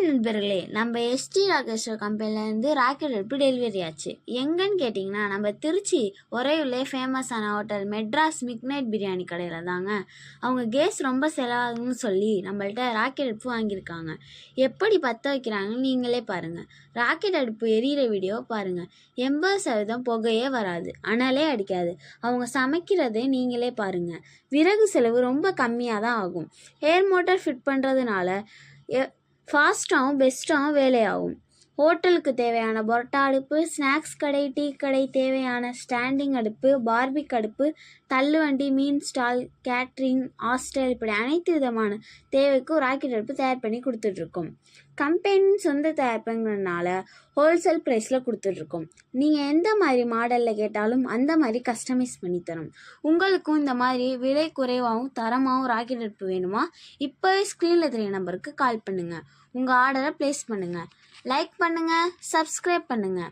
நண்பர்களே, நம்ம எஸ்டி ராகேஸ்வர் கம்பெனிலேருந்து ராக்கெட் அடுப்பு டெலிவரி ஆச்சு. எங்கன்னு கேட்டிங்கன்னா, நம்ம திருச்சி உறையூர்லே ஃபேமஸான ஹோட்டல் மெட்ராஸ் மிட்நைட் பிரியாணி கடையில் தாங்க. அவங்க கேஸ் ரொம்ப செலவாகுன்னு சொல்லி நம்மள்ட்ட ராக்கெட் அடுப்பு வாங்கியிருக்காங்க. எப்படி பற்ற வைக்கிறாங்கன்னு நீங்களே பாருங்கள். ராக்கெட் அடுப்பு எரியிற வீடியோ பாருங்கள். 80% புகையே வராது, அனலே அடிக்காது. அவங்க சமைக்கிறதே நீங்களே பாருங்கள். விறகு செலவு ரொம்ப கம்மியாக தான் ஆகும். ஏர் மோட்டார் ஃபிட் பண்ணுறதுனால ஃபாஸ்ட்டாகவும் பெஸ்ட்டாகவும் வேலையாகும். ஹோட்டலுக்கு தேவையான பரோட்டா அடுப்பு, ஸ்நாக்ஸ் கடை, டீ கடை தேவையான ஸ்டாண்டிங் அடுப்பு, பார்பிக் அடுப்பு, தள்ளுவண்டி, மீன் ஸ்டால், கேட்ரிங், ஹாஸ்டல் இப்படி அனைத்து விதமான தேவைக்கும் ராக்கெட் அடுப்பு தயார் பண்ணி கொடுத்துட்ருக்கோம். கம்பெனி சொந்த தயாரிப்புங்கிறதுனால ஹோல்சேல் ப்ரைஸில் கொடுத்துட்ருக்கோம். நீங்கள் எந்த மாதிரி மாடலில் கேட்டாலும் அந்த மாதிரி கஸ்டமைஸ் பண்ணி தரோம். உங்களுக்கும் இந்த மாதிரி விலை குறைவாகவும் தரமாகவும் ராக்கெட் அடுப்பு வேணுமா? இப்போவே ஸ்க்ரீனில் தெரிய நம்பருக்கு கால் பண்ணுங்கள். உங்கள் ஆர்டரை ப்ளேஸ் பண்ணுங்கள். லைக் பண்ணுங்கள், சப்ஸ்கிரைப் பண்ணுங்கள்.